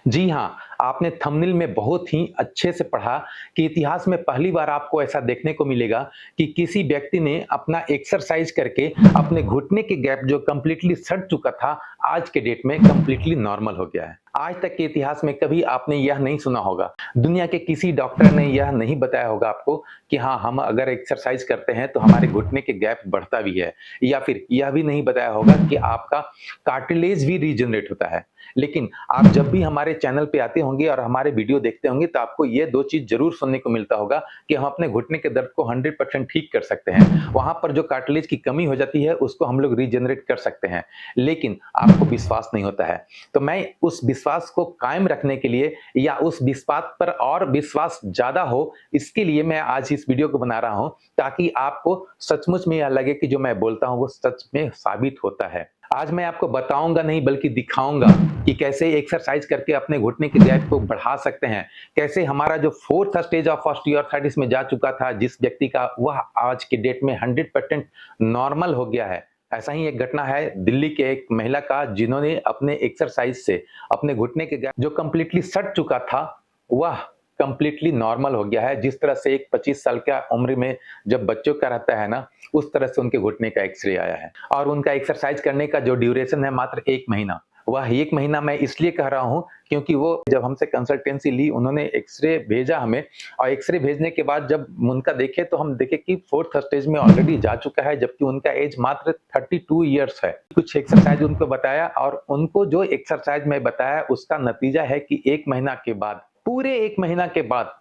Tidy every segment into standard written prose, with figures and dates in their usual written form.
जी हाँ, आपने थंबनेल में बहुत ही अच्छे से पढ़ा कि इतिहास में पहली बार आपको ऐसा देखने को मिलेगा कि किसी व्यक्ति ने अपना एक्सरसाइज करके अपने घुटने के गैप जो कंप्लीटली सड़ चुका था, आज के डेट में कंप्लीटली नॉर्मल हो गया है। आज तक के इतिहास में कभी आपने यह नहीं सुना होगा। दुनिया के किसी डॉक्टर ने यह नहीं बताया होगा आपको कि हाँ, हम अगर एक्सरसाइज करते हैं तो हमारे घुटने के गैप बढ़ता भी है या फिर यह भी नहीं बताया होगा कि आपका कार्टिलेज भी रीजनरेट होता है। लेकिन आप जब भी हमारे चैनल पे आते होंगे और हमारे वीडियो देखते होंगे तो आपको ये 2 चीज़ ज़रूर सुनने को मिलता होगा कि हम अपने घुटने के दर्द को 100% ठीक कर सकते हैं। वहाँ पर जो कार्टिलेज की कमी हो जाती है उसको हम लोग रीजनरेट कर सकते हैं। लेकिन आपको विश्वास नहीं होता है। तो मैं उस विश्वास को कायम रखने के लिए या उस विश्वास पर और विश्वास ज़्यादा हो इसके लिए मैं आज इस वीडियो को बना रहा हूँ ताकि आपको सचमुच में यह लगे कि जो मैं बोलता हूँ वो सच में साबित होता है। आज मैं आपको बताऊँगा नहीं बल्कि दिखाऊँगा कि कैसे एक्सरसाइज करके अपने घुटने के गैप को बढ़ा सकते हैं। कैसे हमारा जो 4th स्टेज ऑफ ऑस्टियोआर्थराइटिस में जा चुका था जिस व्यक्ति का वह आज की डेट में 100% नॉर्मल हो गया है। ऐसा ही एक घटना है दिल्ली के एक महिला का जिन्होंने अपने एक्सरसाइज से अपने घुटने के गैप जो कंप्लीटली सट चुका था, वह कंप्लीटली नॉर्मल हो गया है। जिस तरह से एक 25 साल का उम्र में जब बच्चों का रहता है ना, उस तरह से उनके घुटने का एक्स-रे आया है और उनका एक्सरसाइज करने का जो ड्यूरेशन है मात्र 1 महीना। वह 1 महीना मैं इसलिए कह रहा हूँ क्योंकि वो जब हमसे कंसल्टेंसी ली उन्होंने एक्स-रे भेजा हमें और एक्स-रे भेजने के बाद जब उनका देखे तो हम देखे कि 4th स्टेज में ऑलरेडी जा चुका है जबकि उनका एज मात्र 32 इयर्स है। कुछ एक्सरसाइज उनको बताया और उनको जो एक्सरसाइज मैं बताया उसका नतीजा है कि 1 महीना के बाद, पूरे 1 महीना के बाद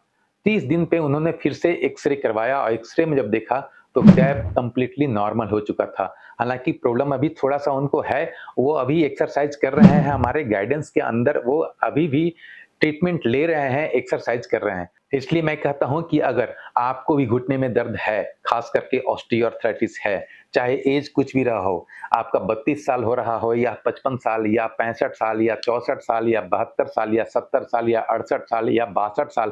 30 दिन पे उन्होंने फिर से एक्स-रे करवाया और एक्स-रे में जब देखा तो गैप कंप्लीटली नॉर्मल हो चुका था। हालाँकि प्रॉब्लम अभी थोड़ा-सा उनको है, वो अभी एक्सरसाइज कर रहे हैं, हमारे गाइडेंस के अंदर वो अभी भी ट्रीटमेंट ले रहे हैं, एक्सरसाइज कर रहे हैं। इसलिए मैं कहता हूँ कि अगर आपको भी घुटने में दर्द है, खास करके ऑस्टियोआर्थराइटिस है, चाहे एज कुछ भी रहा हो, आपका 32 साल हो रहा हो या 55 साल या 65 साल या 64 साल या 72 साल या 70 साल या 68 साल या 62 साल,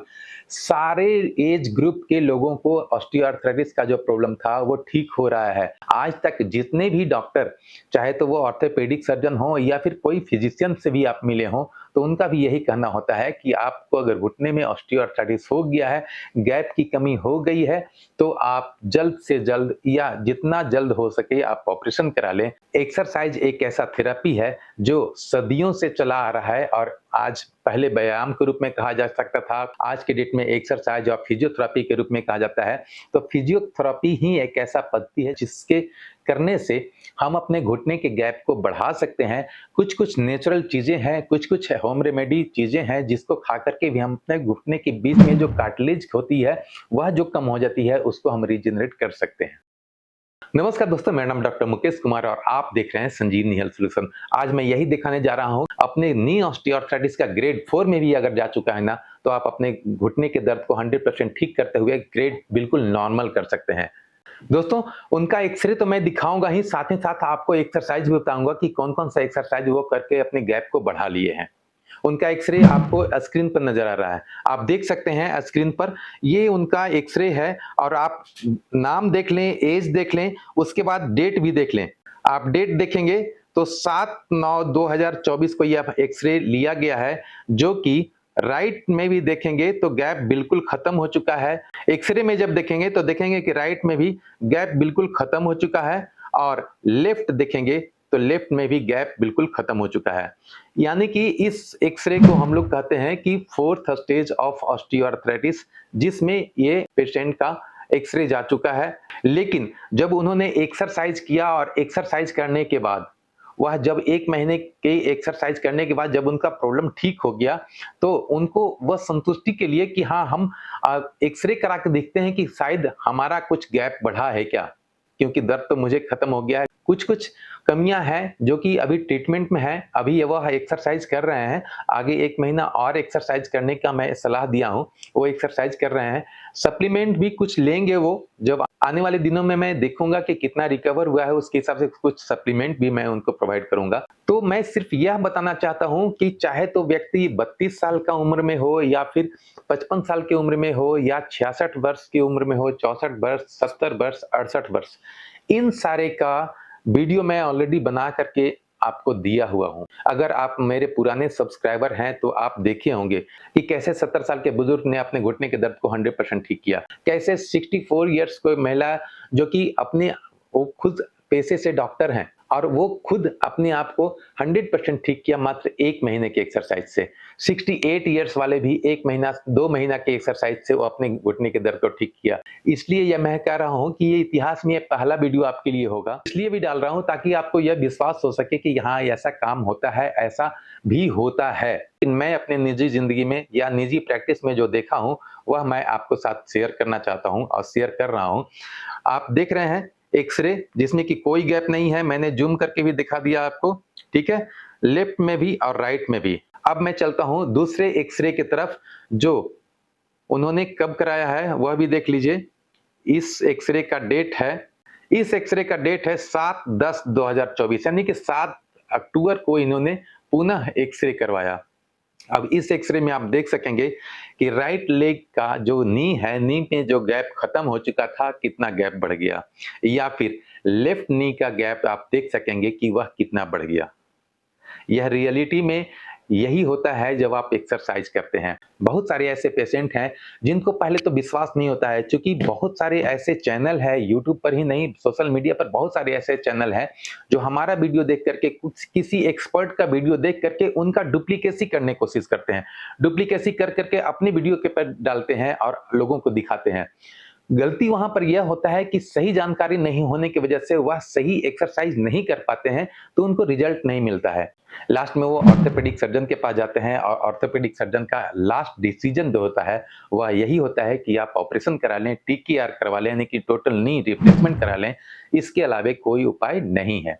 सारे एज ग्रुप के लोगों को ऑस्टियोआर्थराइटिस का जो प्रॉब्लम था वो ठीक हो रहा है। आज तक जितने भी डॉक्टर, चाहे तो वो ऑर्थोपेडिक सर्जन हो या फिर कोई फिजिशियन से भी आप मिले हों, तो उनका भी यही कहना होता है कि आपको अगर घुटने में ऑस्टियोआर्थराइटिस हो गया है, गैप की कमी हो गई है, तो आप जल्द से जल्द या जितना जल्द हो सके आप ऑपरेशन करा लें। एक्सरसाइज एक ऐसा थेरेपी है जो सदियों से चला आ रहा है और आज पहले व्यायाम के रूप में कहा जा सकता था, आज के डेट में एक्सरसाइज और फिजियोथेरेपी के रूप में कहा जाता है। तो फिजियोथेरेपी ही एक ऐसा पद्धति है जिसके करने से हम अपने घुटने के गैप को बढ़ा सकते हैं। कुछ-कुछ नेचुरल चीज़ें हैं, कुछ-कुछ होम रेमेडी चीज़ें हैं जिसको खा कर के भी हम अपने घुटने के बीच में जो कार्टिलेज होती है, वह जो कम हो जाती है उसको हम रीजनरेट कर सकते हैं। नमस्कार दोस्तों, मेरा नाम डॉक्टर मुकेश कुमार और आप देख रहे हैं संजीवनी हेल्थ सॉल्यूशन। आज मैं यही दिखाने जा रहा हूँ, अपने नी ऑस्टियोआर्थराइटिस का ग्रेड 4 में भी अगर जा चुका है ना, तो आप अपने घुटने के दर्द को 100% ठीक करते हुए ग्रेड बिल्कुल नॉर्मल कर सकते हैं। दोस्तों, उनका एक्स-रे तो मैं दिखाऊँगा ही साथ आपको एक्सरसाइज भी बताऊँगा कि कौन-कौन सा एक्सरसाइज वो करके अपने गैप को बढ़ा लिए हैं। उनका एक्स-रे आपको स्क्रीन पर नज़र आ रहा है। आप देख सकते हैं स्क्रीन पर, ये उनका एक्स-रे है और आप नाम देख लें, एज देख लें, उसके बाद डेट भी देख लें। आप डेट देखेंगे तो 7/9/2024 को यह एक्स-रे लिया गया है, जो कि राइट में भी देखेंगे तो गैप बिल्कुल खत्म हो चुका है। एक्स-रे में जब देखेंगे तो देखेंगे कि राइट में भी गैप बिल्कुल खत्म हो चुका है और लेफ्ट देखेंगे तो लेफ्ट में भी गैप बिल्कुल खत्म हो चुका है। यानी कि इस एक्स-रे को हम लोग कहते हैं कि 4th स्टेज ऑफ ऑस्टियोआर्थराइटिस, जिसमें ये पेशेंट का एक्स-रे जा चुका है। लेकिन जब उन्होंने एक्सरसाइज किया और एक्सरसाइज करने के बाद वह जब 1 महीने के एक्सरसाइज करने के बाद जब उनका प्रॉब्लम ठीक हो गया, तो उनको वह संतुष्टि के लिए कि हाँ, हम एक्स-रे करा के देखते हैं कि शायद हमारा कुछ गैप बढ़ा है क्या? क्योंकि दर्द तो मुझे खत्म हो गया है। कुछ-कुछ कमियाँ हैं जो कि अभी ट्रीटमेंट में हैं, अभी ये वह एक्सरसाइज कर रहे हैं। आगे 1 महीना और एक्सरसाइज करने का मैं सलाह दिया हूँ, वो एक्सरसाइज कर रहे हैं। सप्लीमेंट भी कुछ लेंगे वो, जब आने वाले दिनों में मैं देखूँगा कि कितना रिकवर हुआ है, उसके हिसाब से कुछ सप्लीमेंट भी मैं उनको प्रोवाइड करूँगा। तो मैं सिर्फ यह बताना चाहता हूँ कि चाहे तो व्यक्ति 32 साल का उम्र में हो या फिर 55 साल की उम्र में हो या 66 वर्ष की उम्र में हो, 64 वर्ष, 70 वर्ष, 68 वर्ष, इन सारे का वीडियो मैं ऑलरेडी बना करके आपको दिया हुआ हूँ। अगर आप मेरे पुराने सब्सक्राइबर हैं तो आप देखे होंगे कि कैसे 70 साल के बुजुर्ग ने अपने घुटने के दर्द को 100% ठीक किया। कैसे 64 इयर्स कोई महिला जो कि अपने वो खुद पेशे से डॉक्टर हैं और वो खुद अपने आप को 100% ठीक किया मात्र 1 महीने के एक्सरसाइज से। 68 इयर्स वाले भी 1 महीना 2 महीना के एक्सरसाइज से वो अपने घुटने के दर्द को ठीक किया। इसलिए यह मैं कह रहा हूँ कि ये इतिहास में पहला वीडियो आपके लिए होगा। इसलिए भी डाल रहा हूँ ताकि आपको यह विश्वास हो सके कि हाँ, ऐसा काम होता है, ऐसा भी होता है। मैं अपने निजी ज़िंदगी में या निजी प्रैक्टिस में जो देखा हूँ, वह मैं आपको साथ शेयर करना चाहता हूँ और शेयर कर रहा हूँ। आप देख रहे हैं एक्स-रे जिसमें कि कोई गैप नहीं है, मैंने ज़ूम करके भी दिखा दिया आपको, ठीक है? लेफ्ट में भी और राइट में भी। अब मैं चलता हूँ दूसरे एक्स-रे की तरफ जो उन्होंने कब कराया है वह भी देख लीजिए। इस एक्स-रे का डेट है इस एक्स-रे का डेट है 7/10/2024 यानी कि 7 अक्टूबर को इन्होंने पुनः एक्स-रे करवाया। अब इस एक्स-रे में आप देख सकेंगे कि राइट लेग का जो नी है, नी में जो गैप खत्म हो चुका था, कितना गैप बढ़ गया या फिर लेफ्ट नी का गैप आप देख सकेंगे कि वह कितना बढ़ गया। यह रियलिटी में यही होता है जब आप एक्सरसाइज करते हैं। बहुत सारे ऐसे पेशेंट हैं जिनको पहले तो विश्वास नहीं होता है क्योंकि बहुत सारे ऐसे चैनल हैं यूट्यूब पर ही नहीं सोशल मीडिया पर बहुत सारे ऐसे चैनल हैं जो हमारा वीडियो देख करके कुछ किसी एक्सपर्ट का वीडियो देख करके उनका डुप्लीकेसी करने की कोशिश करते हैं। डुप्लीकेसी कर करके अपनी वीडियो के पर डालते हैं और लोगों को दिखाते हैं। गलती वहां पर यह होता है कि सही जानकारी नहीं होने की वजह से वह सही एक्सरसाइज नहीं कर पाते हैं तो उनको रिजल्ट नहीं मिलता है। लास्ट में वो ऑर्थोपेडिक सर्जन के पास जाते हैं और ऑर्थोपेडिक सर्जन का लास्ट डिसीजन जो होता है वह यही होता है कि आप ऑपरेशन करा लें, टीकेआर करवा लें यानी कि टोटल नी रिप्लेसमेंट करा लें। इसके अलावा कोई उपाय नहीं है।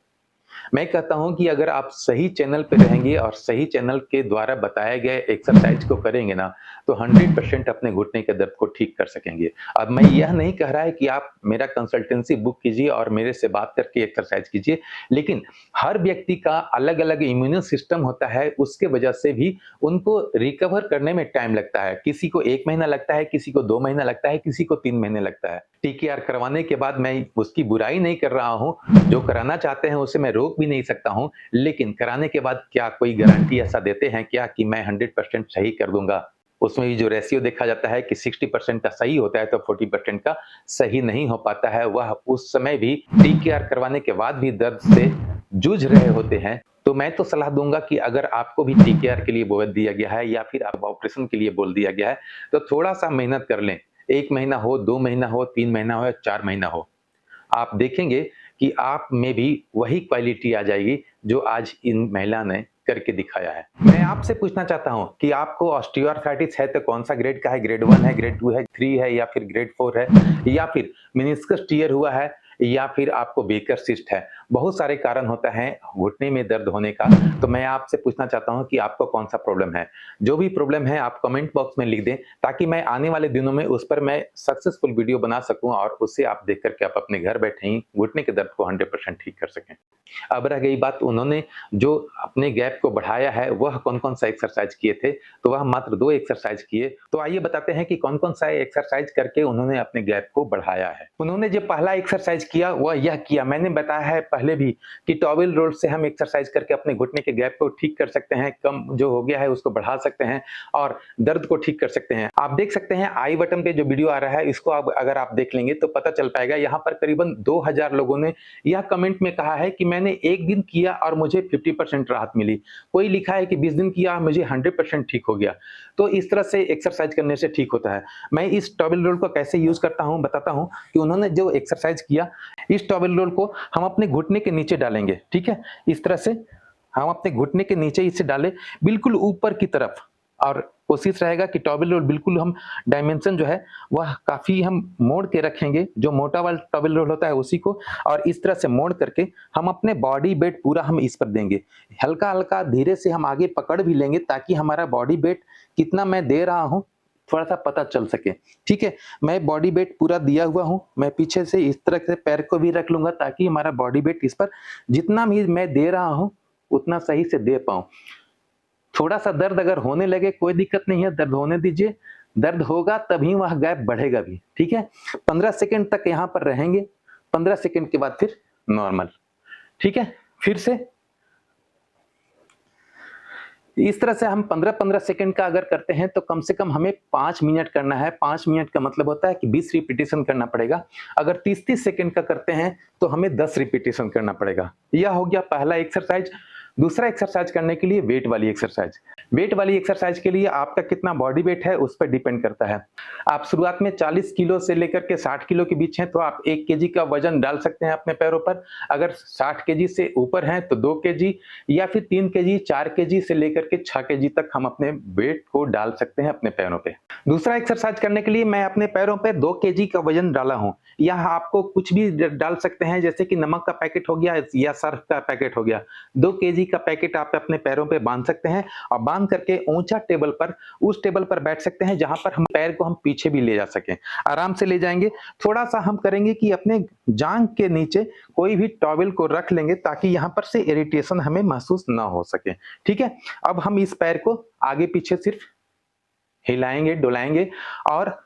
मैं कहता हूं कि अगर आप सही चैनल पे रहेंगे और सही चैनल के द्वारा बताए गए एक्सरसाइज को करेंगे ना तो 100% अपने घुटने के दर्द को ठीक कर सकेंगे। अब मैं यह नहीं कह रहा है कि आप मेरा कंसल्टेंसी बुक कीजिए और मेरे से बात करके एक्सरसाइज कीजिए, लेकिन हर व्यक्ति का अलग-अलग इम्यून सिस्टम होता है, उसके वजह से भी उनको रिकवर करने में टाइम लगता है। किसी को 1 महीना लगता है, किसी को 2 महीना लगता है, किसी को 3 महीने लगता है। टीकेआर करवाने के बाद मैं उसकी बुराई नहीं कर रहा हूं, जो कराना चाहते हैं उसे मैं रोक भी नहीं सकता हूं, लेकिन कराने के बाद क्या कोई गारंटी ऐसा देते हैं क्या कि मैं 100% सही कर दूंगा? उसमें भी जो रेशियो देखा जाता है कि 60% का सही होता है तो 40% का सही नहीं हो पाता है। वह उस समय भी टीकेआर करवाने के बाद भी दर्द से जूझ रहे होते हैं। तो मैं तो सलाह दूंगा कि अगर आपको भी टीकेआर के लिए बोल दिया गया है या फिर आप ऑपरेशन के लिए बोल दिया गया है, तो थोड़ा-सा मेहनत कर लें। 1 महीना हो, 2 महीना हो, 3 महीना हो या 4 महीना हो। आप देखेंगे कि आप में भी वही क्वालिटी आ जाएगी जो आज इन महिला ने करके दिखाया है। मैं आपसे पूछना चाहता हूं कि आपको ऑस्टियोआर्थराइटिस है तो कौन-सा ग्रेड का है? ग्रेड 1 है, ग्रेड 2 है, 3 है या फिर ग्रेड 4 है या फिर मेनिस्कस टियर हुआ है या फिर आपको बेकर सिस्ट है? बहुत सारे कारण होता है घुटने में दर्द होने का, तो मैं आपसे पूछना चाहता हूं कि आपको कौन-सा प्रॉब्लम है? जो भी प्रॉब्लम है आप कमेंट बॉक्स में लिख दें ताकि मैं आने वाले दिनों में उस पर मैं सक्सेसफुल वीडियो बना सकूं और उससे आप देख करके आप अपने घर बैठे ही घुटने के दर्द को 100% ठीक कर सकें। अब रह गई बात उन्होंने जो अपने गैप को बढ़ाया है वह कौन-कौन सा एक्सरसाइज किए थे, तो वह मात्र 2 एक्सरसाइज किए। तो आइए बताते हैं कि कौन-कौन सा एक्सरसाइज करके उन्होंने अपने गैप को बढ़ाया है। उन्होंने जो पहला एक्सरसाइज किया वह यह किया, मैंने बताया है पहले भी कि टॉवेल रोल से हम एक्सरसाइज करके अपने घुटने के गैप को ठीक कर सकते हैं, कम जो हो गया है उसको बढ़ा सकते हैं और दर्द को ठीक कर सकते हैं। आप देख सकते हैं आई बटन पे जो वीडियो आ रहा है इसको आप अगर आप देख लेंगे तो पता चल पाएगा। यहाँ पर करीबन 2000 लोगों ने यह कमेंट में कहा है कि मैंने 1 दिन किया और मुझे 50% राहत मिली। कोई लिखा है कि 20 दिन किया मुझे 100% ठीक हो गया। तो इस तरह से एक्सरसाइज करने से ठीक होता है। मैं इस टॉवेल रोल को कैसे यूज करता हूँ बताता हूँ कि उन्होंने जो एक्सरसाइज किया, इस टॉवेल रोल को हम अपने घुटने के नीचे डालेंगे, ठीक है? इस तरह से हम अपने घुटने के नीचे इसे डालें बिल्कुल ऊपर की तरफ और कोशिश रहेगा कि टॉवेल रोल बिल्कुल हम डायमेंशन जो है वह काफ़ी हम मोड़ के रखेंगे, जो मोटा वाला टॉवेल रोल होता है उसी को, और इस तरह से मोड़ करके हम अपने बॉडी वेट पूरा हम इस पर देंगे। हल्का-हल्का धीरे से हम आगे पकड़ भी लेंगे ताकि हमारा बॉडी वेट कितना मैं दे रहा हूँ थोड़ा-सा पता चल सके, ठीक है? मैं बॉडी वेट पूरा दिया हुआ हूँ, मैं पीछे से इस तरह से पैर को भी रख लूँगा ताकि हमारा बॉडी वेट इस पर जितना भी मैं दे रहा हूँ, उतना सही से दे पाऊँ। थोड़ा-सा दर्द अगर होने लगे कोई दिक्कत नहीं है, दर्द होने दीजिए, दर्द होगा तभी वह गैप बढ़ेगा भी, ठीक है? 15 सेकंड तक यहाँ पर रहेंगे, 15 सेकंड के बाद फिर नॉर्मल, ठीक है? फिर से इस तरह से हम 15-15 सेकंड का अगर करते हैं तो कम से कम हमें 5 मिनट करना है। 5 मिनट का मतलब होता है कि 20 रिपीटिशन करना पड़ेगा। अगर 30-30 सेकंड का करते हैं तो हमें 10 रिपीटिशन करना पड़ेगा। यह हो गया पहला एक्सरसाइज। दूसरा एक्सरसाइज करने के लिए वेट वाली एक्सरसाइज। वेट वाली एक्सरसाइज के लिए आपका कितना बॉडी वेट है उस पर डिपेंड करता है। आप शुरुआत में 40 किलो से लेकर के 60 किलो के बीच हैं तो आप 1 केजी का वजन डाल सकते हैं अपने पैरों पर। अगर 60 केजी से ऊपर हैं तो 2 केजी या फिर 3 केजी, 4 केजी से लेकर के 6 केजी तक हम अपने वेट को डाल सकते हैं अपने पैरों पे। दूसरा एक्सरसाइज करने के लिए मैं अपने पैरों पे 2 केजी का वजन डाला हूँ। यह आपको कुछ भी डाल सकते हैं, जैसे कि नमक का पैकेट हो गया या सर्फ का पैकेट हो गया। 2 केजी का पैकेट आप अपने पैरों पे बांध सकते हैं और बांध करके ऊंचा टेबल पर, उस टेबल पर बैठ सकते हैं जहां पर हम पैर को हम पीछे भी ले जा सकें। आराम से ले जाएंगे। थोड़ा सा हम करेंगे कि अपने जांघ के नीचे कोई भी टॉवेल को रख लेंगे ताकि यहां पर से इरिटेशन हमें महसूस ना हो सके। ठीक है। अब हम इस पैर को आगे पीछे सिर्फ हिलाएंगे, डुलाएंगे और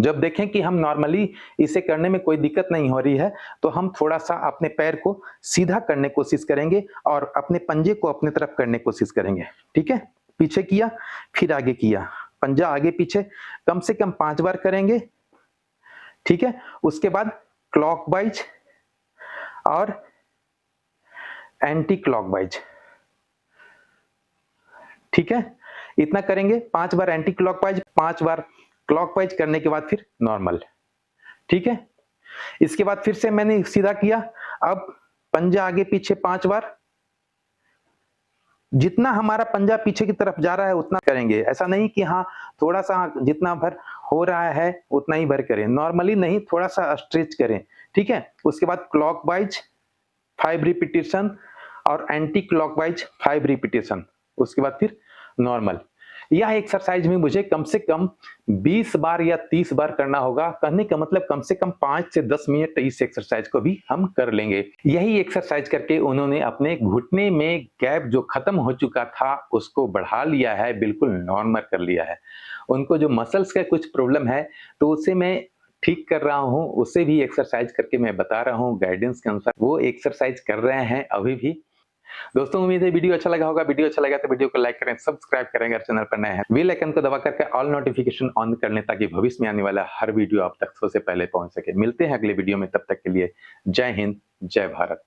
जब देखें कि हम नॉर्मली इसे करने में कोई दिक्कत नहीं हो रही है तो हम थोड़ा-सा अपने पैर को सीधा करने की कोशिश करेंगे और अपने पंजे को अपनी तरफ करने की कोशिश करेंगे। ठीक है? पीछे किया, फिर आगे किया। पंजा आगे पीछे कम से कम 5 बार करेंगे। ठीक है? उसके बाद क्लॉकवाइज और एंटी क्लॉकवाइज। ठीक है? इतना करेंगे। 5 बार एंटी क्लॉकवाइज, 5 बार क्लॉकवाइज करने के बाद फिर नॉर्मल। ठीक है? इसके बाद फिर से मैंने सीधा किया। अब पंजा आगे पीछे 5 बार। जितना हमारा पंजा पीछे की तरफ जा रहा है उतना करेंगे। ऐसा नहीं कि हाँ, थोड़ा-सा जितना भर हो रहा है उतना ही भर करें। नॉर्मली नहीं, थोड़ा-सा स्ट्रेच करें। ठीक है? उसके बाद क्लॉकवाइज 5 रिपीटिशन और एंटी क्लॉकवाइज 5 रिपीटिशन। उसके बाद फिर नॉर्मल। यह एक्सरसाइज में मुझे कम से कम 20 बार या 30 बार करना होगा। कहने का मतलब कम से कम 5 से 10 मिनट इस एक्सरसाइज को भी हम कर लेंगे। यही एक्सरसाइज करके उन्होंने अपने घुटने में गैप जो खत्म हो चुका था उसको बढ़ा लिया है, बिल्कुल नॉर्मल कर लिया है। उनको जो मसल्स का कुछ प्रॉब्लम है तो उसे मैं ठीक कर रहा हूँ, उसे भी एक्सरसाइज करके मैं बता रहा हूँ गाइडेंस के अनुसार। वो एक्सरसाइज कर रहे हैं अभी भी। दोस्तों उम्मीद है वीडियो अच्छा लगा होगा। वीडियो अच्छा लगा तो वीडियो को लाइक करें, सब्सक्राइब करें अगर चैनल पर नए हैं। बेल आइकन को दबा करके ऑल नोटिफिकेशन ऑन कर लें ताकि भविष्य में आने वाला हर वीडियो आप तक सबसे पहले पहुंच सके। मिलते हैं अगले वीडियो में, तब तक के लिए जय हिंद, जय भारत।